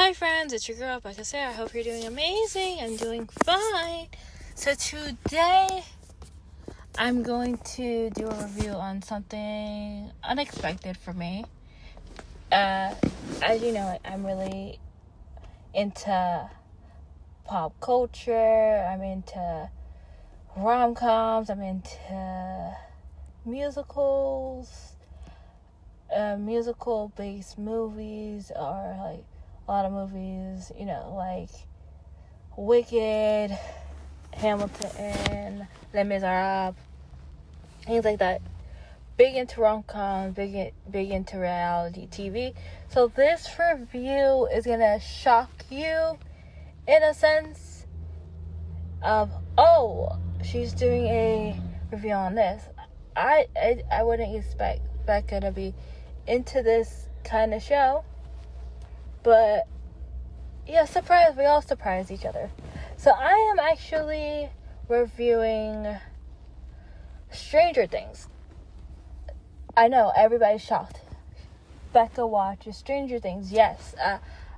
Hi friends, it's your girl Becca Sarah. I hope you're doing amazing. I'm doing fine. So today I'm going to do a review on something unexpected for me. As you know, I'm really into pop culture. I'm into rom-coms. I'm into musicals. Musical-based movies, or like a lot of movies, like Wicked, Hamilton, Les Miserables, things like that. Big into rom-coms, big into reality TV. So this review is gonna shock you in a sense of, oh, she's doing a review on this. I wouldn't expect Becca to be into this kind of show, but yeah, surprise, we all surprise each other. So I am actually reviewing Stranger Things. I know, everybody's shocked. Becca watches Stranger Things. Yes,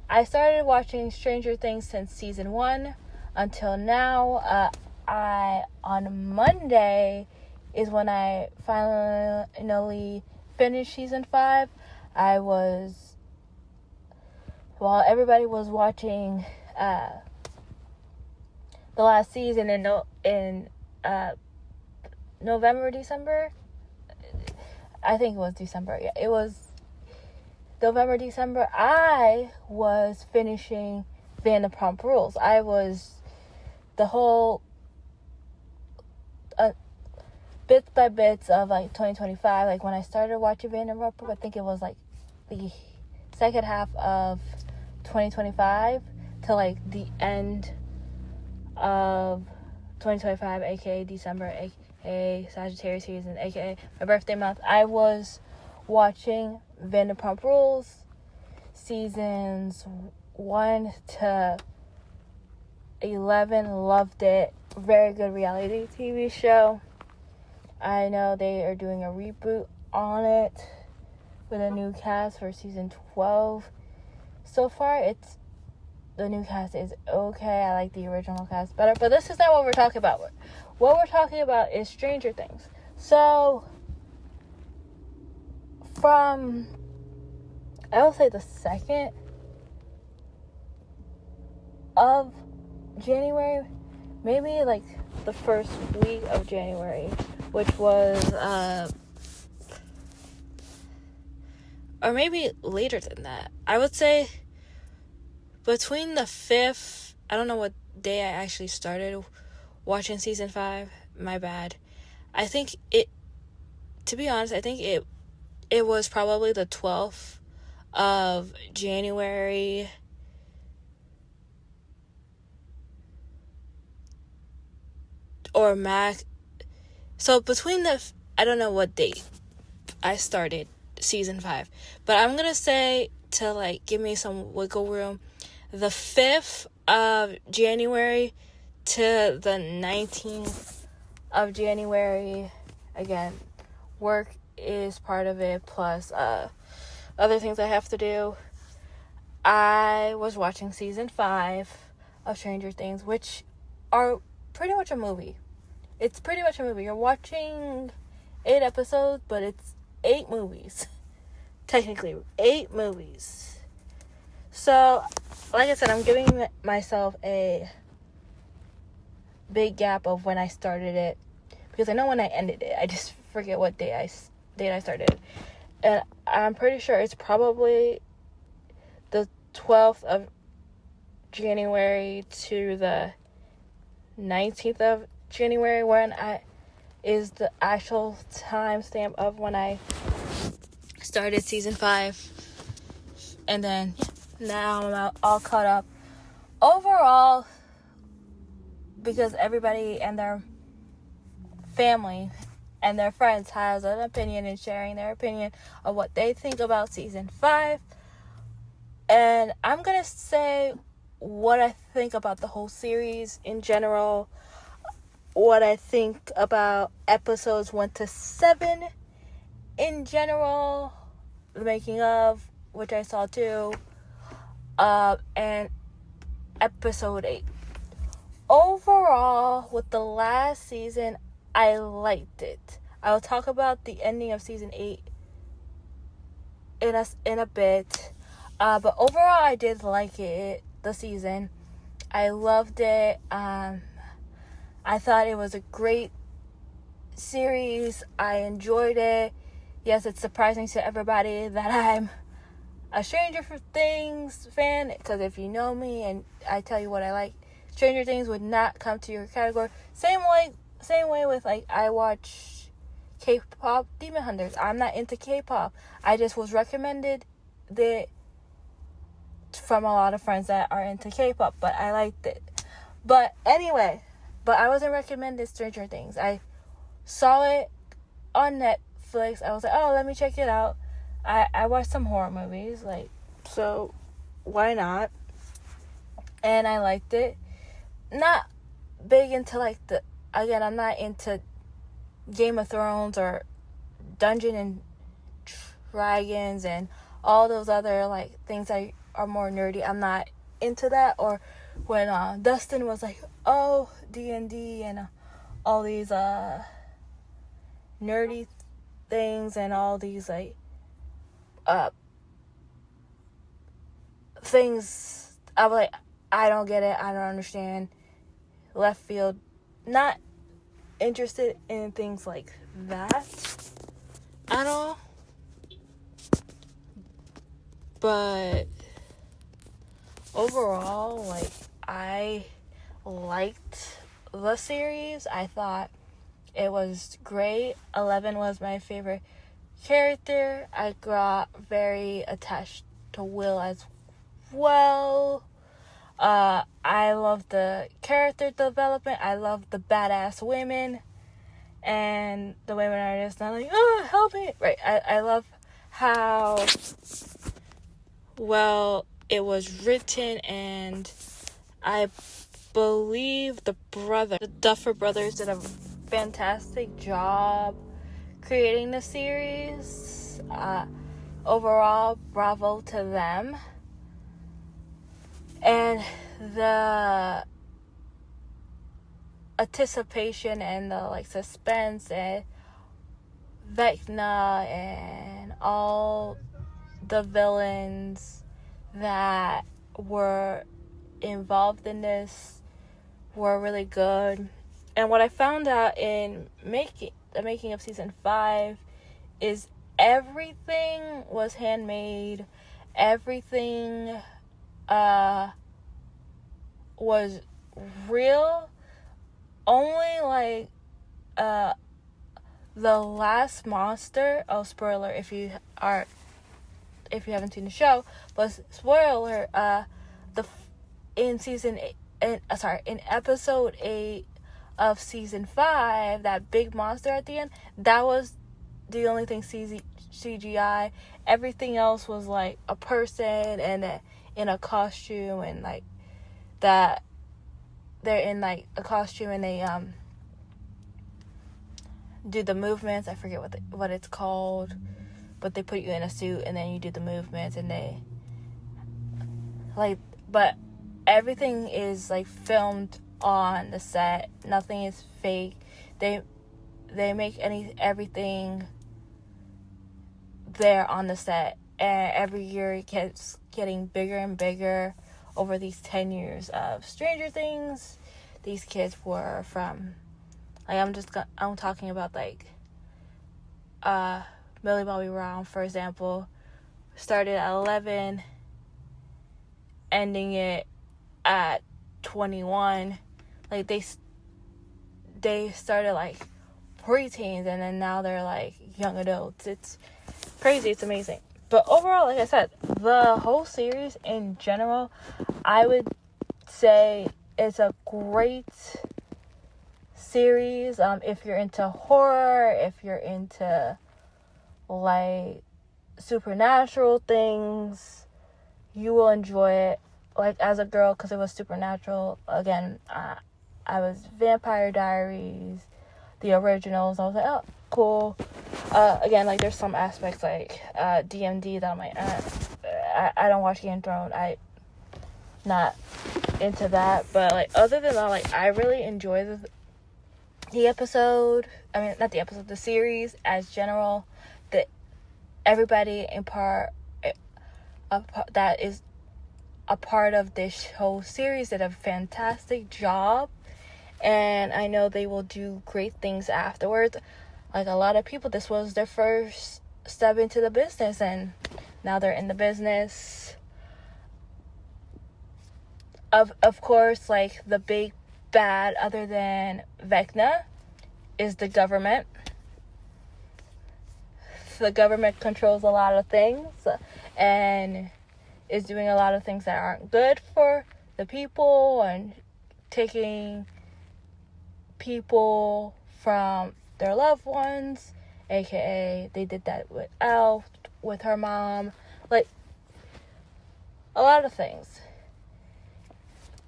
I started watching Stranger Things since season 1 until now. On Monday is when I finally finished season 5. While everybody was watching the last season in November, December. I think it was December. Yeah, it was November, December. I was finishing Vanderpump Rules. I was the whole bits by bits of like 2025. Like when I started watching Vanderpump, I think it was like the second half of 2025 to like the end of 2025, aka December, aka Sagittarius season, aka my birthday month. I was watching Vanderpump Rules seasons 1 to 11. Loved it. Very good reality TV show. I know they are doing a reboot on it with a new cast for season 12. So far, the new cast is okay. I like the original cast better, but this is not what we're talking about. What we're talking about is Stranger Things. So, from, I will say the 2nd of January, maybe like the first week of January, which was, or maybe later than that. I would say between the 5th, I don't know what day I actually started watching season 5. My bad. I think it was probably the 12th of January. Or max. So between I don't know what date I started season 5, but I'm gonna say, to like give me some wiggle room, the 5th of January to the 19th of January. Again, work is part of it, plus other things I have to do. I was watching season 5 of Stranger Things, which are pretty much a movie. It's pretty much a movie. You're watching 8 episodes, but it's 8 movies. Technically, 8 movies. So, like I said, I'm giving myself a big gap of when I started it, because I know when I ended it. I just forget what date I started. And I'm pretty sure it's probably the 12th of January to the 19th of January when is the actual timestamp of when I started season 5. And then now I'm all caught up. Overall, because everybody and their family and their friends has an opinion and sharing their opinion of what they think about season 5. And I'm going to say what I think about the whole series in general, what I think about episodes 1 to 7 in general, the making of, which I saw too, and episode 8. Overall, with the last season, I liked it. I will talk about the ending of season 8 in a bit. But overall, I did like it, the season. I loved it. I thought it was a great series. I enjoyed it. Yes, it's surprising to everybody that I'm a Stranger Things fan, because if you know me and I tell you what I like, Stranger Things would not come to your category. Same way with, like, I watch K-pop Demon Hunters. I'm not into K-pop. I just was recommended from a lot of friends that are into K-pop, but I liked it. But anyway, I wasn't recommended Stranger Things. I saw it on Netflix. I was like, oh, let me check it out. I watched some horror movies, like, so why not? And I liked it. Not big into, like, I'm not into Game of Thrones or Dungeons and Dragons and all those other, like, things that are more nerdy. I'm not into that. Or when Dustin was like, oh, D&D and all these nerdy things and all these, like, things, I was like, I don't get it, I don't understand. Left field. Not interested in things like that at all. But overall, like, I liked the series. I thought it was great. 11 was my favorite character. I got very attached to Will as well. I love the character development. I love the badass women, and the women are just not like, oh, help me. Right. I love how well it was written, and I believe the Duffer Brothers did a fantastic job creating the series. Overall, bravo to them. And the anticipation and the, like, suspense and Vecna and all the villains that were involved in this were really good. And what I found out in the making of season 5 is everything was handmade. Everything was real. Only, like, the last monster, spoiler if you haven't seen the show, but spoiler, in episode 8 of season 5, that big monster at the end, that was the only thing CGI. Everything else was, like, a person and in a costume, and, like, that they're in, like, a costume and they do the movements. I forget what it's called, but they put you in a suit and then you do the movements, and they, like, but everything is, like, filmed on the set. Nothing is fake. They make everything there on the set, and every year it gets getting bigger and bigger. Over these 10 years of Stranger Things, these kids were from, like, I'm talking about, like, Millie Bobby Brown, for example, started at 11, ending it at 21. Like, they started, like, preteens, and then now they're, like, young adults. It's crazy. It's amazing. But overall, like I said, the whole series in general, I would say it's a great series. If you're into horror, if you're into, like, supernatural things, you will enjoy it. Like, as a girl, because it was supernatural. Again, I was Vampire Diaries, the originals. I was like, oh, cool. Again, like, there's some aspects, like, DMD that I'm like, I don't watch Game of Thrones. not into that. But like other than that, like I really enjoy the episode. I mean, not the episode, the series as general. That everybody in that is a part of this whole series did a fantastic job, and I know they will do great things afterwards. Like a lot of people, this was their first step into the business, and now they're in the business. Of course, like the big bad other than Vecna is the government. The government controls a lot of things and is doing a lot of things that aren't good for the people and taking people from their loved ones, aka they did that with Elle, with her mom, like a lot of things.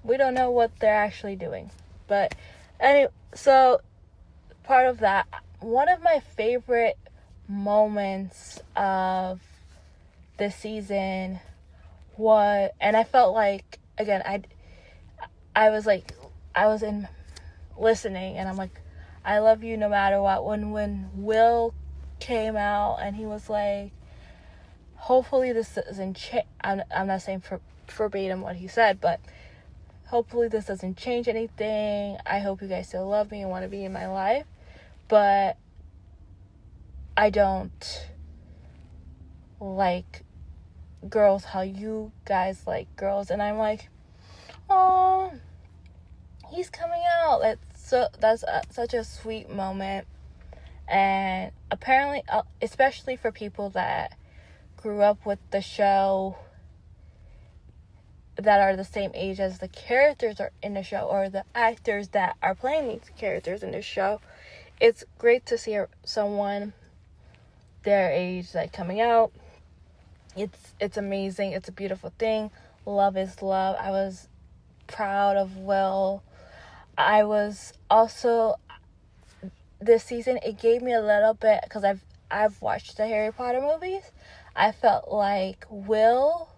We don't know what they're actually doing, but anyway, so part of that, one of my favorite moments of this season was, and I felt like, again, I was in listening, and I'm like, I love you no matter what. When Will came out and he was like, hopefully this doesn't change. I'm not saying verbatim what he said, but hopefully this doesn't change anything. I hope you guys still love me and want to be in my life, but I don't like girls how you guys like girls. And I'm like, oh, he's coming out. That's such a sweet moment. And apparently, especially for people that grew up with the show, that are the same age as the characters are in the show, or the actors that are playing these characters in the show, it's great to see someone their age like coming out. It's amazing. It's a beautiful thing. Love is love. I was proud of Will. I was also, this season, it gave me a little bit, because I've watched the Harry Potter movies. I felt like Will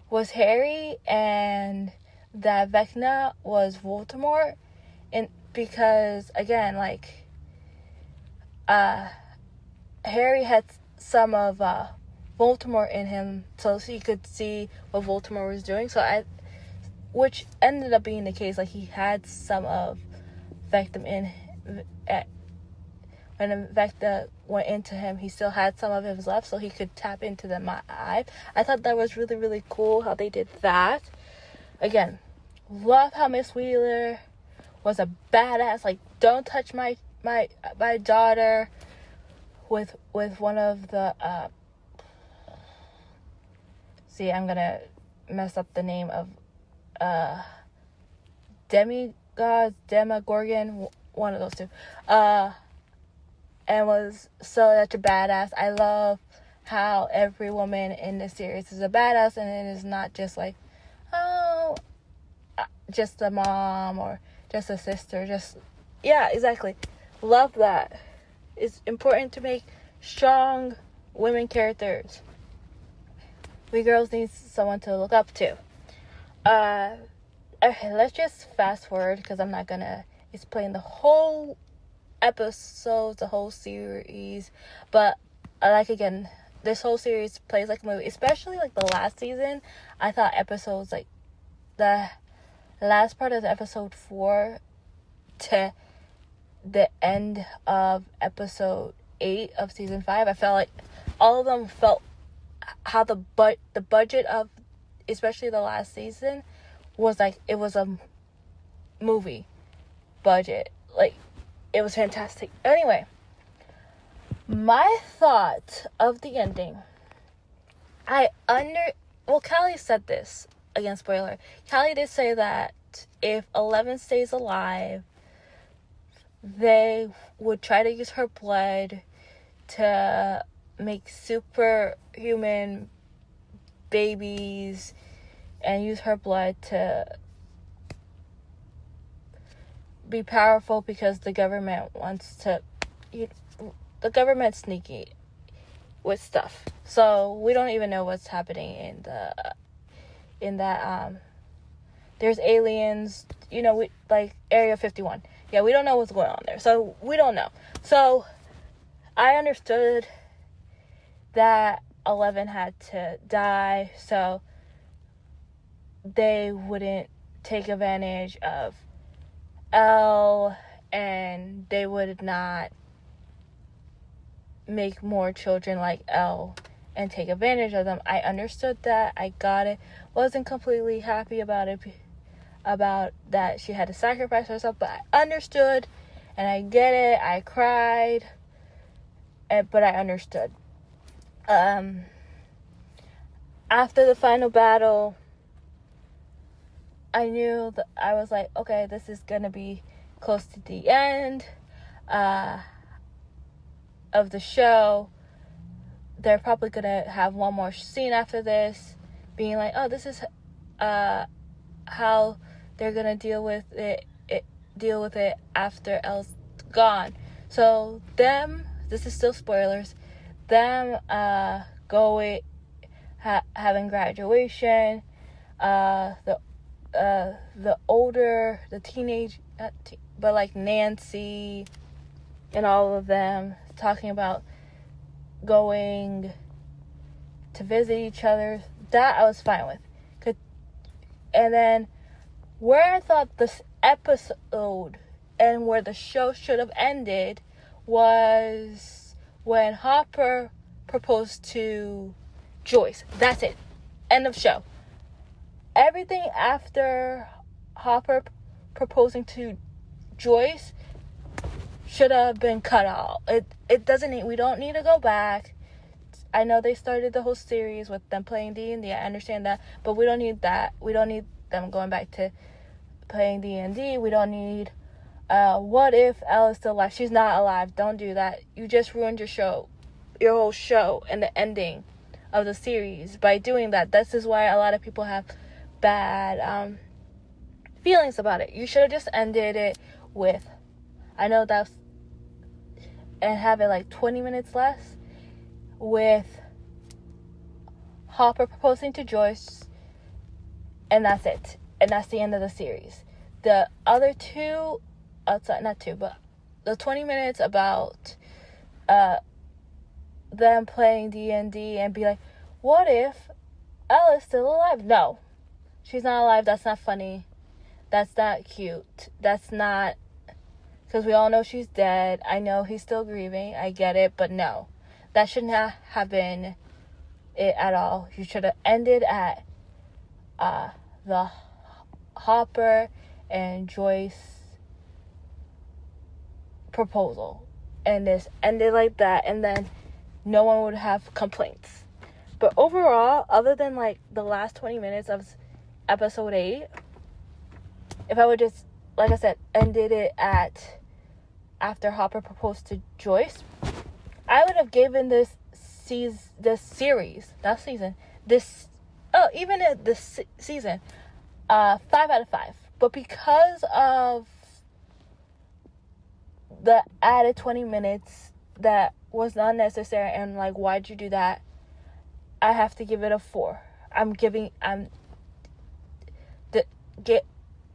was Harry and that Vecna was Voldemort, and because again, like Harry had some of Voldemort in him, so he could see what Voldemort was doing. Which ended up being the case. Like he had some of Vecna in. When Vecna went into him, he still had some of his left, so he could tap into them. I thought that was really, really cool how they did that. Again, love how Miss Wheeler was a badass. Like, don't touch my daughter. With one of the I'm gonna mess up the name of Demogorgon, one of those two. And was such a badass. I love how every woman in the series is a badass, and it is not just like, oh, just a mom or just a sister. Yeah, exactly. Love that. It's important to make strong women characters. We girls need someone to look up to. Okay, let's just fast forward, because I'm not gonna explain the whole episodes, the whole series, but like, again, this whole series plays like a movie, especially like the last season. I thought episodes like the last part of the episode 4 to the end of episode 8 of season 5, I felt like all of them felt how the budget of, especially the last season, was like it was a movie budget. Like, it was fantastic. Anyway, my thought of the ending. Callie said this. Again, spoiler. Callie did say that if 11 stays alive, they would try to use her blood to make superhuman babies and use her blood to be powerful, because the government wants to. The government's sneaky with stuff, so we don't even know what's happening in that there's aliens, like Area 51. Yeah, we don't know what's going on there. So we don't know. So I understood that 11 had to die so they wouldn't take advantage of Elle, and they would not make more children like Elle and take advantage of them. I understood that. I got it. Wasn't completely happy about it, about that she had to sacrifice herself, but I understood, and I get it. I cried, but I understood. After the final battle, I knew that I was like, okay, this is gonna be close to the end of the show. They're probably gonna have one more scene after this, being like, oh, this is how they're gonna deal with it after Elle's gone. So this is still spoilers, them having graduation, the teenage, but like Nancy and all of them talking about going to visit each other. That I was fine with. And then where I thought this episode and where the show should have ended was when Hopper proposed to Joyce. That's it. End of show. Everything after Hopper proposing to Joyce should have been cut out. It doesn't need, we don't need to go back. I know they started the whole series with them playing D&D. I understand that, but we don't need that. We don't need them going back to playing D&D. We don't need what if Elle is still alive? She's not alive. Don't do that. You just ruined your whole show and the ending of the series by doing that. This is why a lot of people have bad feelings about it. You should have just ended it with, I know that's, and have it like 20 minutes less, with Hopper proposing to Joyce, and that's it. And that's the end of the series. The other two, not two, but the 20 minutes about them playing D&D and be like, what if Elle is still alive? No, she's not alive. That's not funny. That's not cute. That's not, because we all know she's dead. I know he's still grieving. I get it, but no. That should not have been it at all. You should have ended at the Hopper and Joyce proposal. And this ended like that, and then no one would have complaints. But overall, other than like the last 20 minutes of episode 8, if I would just, like I said, ended it at after Hopper proposed to Joyce, I would have given this season 5 out of 5. But because of the added 20 minutes that was not necessary, and like, why'd you do that, I have to give it a 4.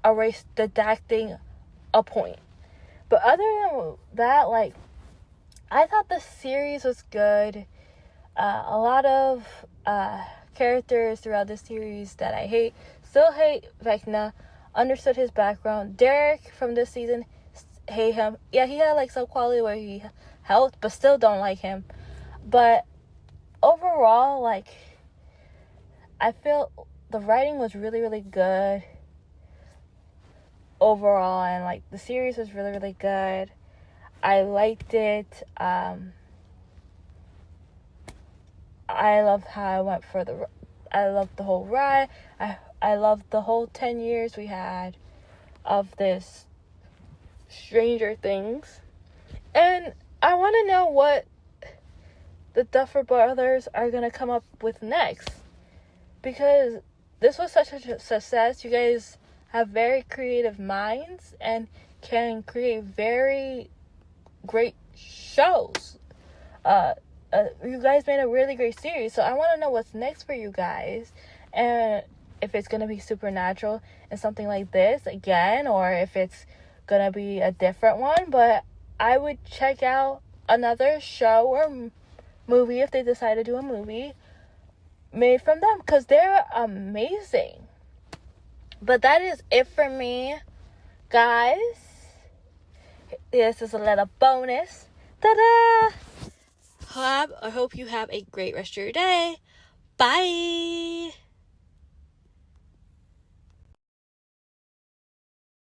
Erase deducting a point. But other than that, like, I thought the series was good. A lot of characters throughout the series that I hate. Still hate Vecna. Understood his background. Derek from this season, hate him. Yeah, he had like some quality where he helped, but still don't like him. But overall, like, I feel the writing was really, really good overall, and like the series was really, really good. I liked it. I loved how I went I loved the whole ride. I loved the whole 10 years we had of this Stranger Things. And I want to know what the Duffer Brothers are going to come up with next. Because this was such a success. You guys have very creative minds and can create very great shows. You guys made a really great series, so I want to know what's next for you guys. And if it's gonna be supernatural and something like this again, or if it's gonna be a different one. But I would check out another show or movie if they decide to do a movie made from them, because they're amazing. But that is it for me, guys. This is a little bonus. Ta-da! I hope you have a great rest of your day. Bye!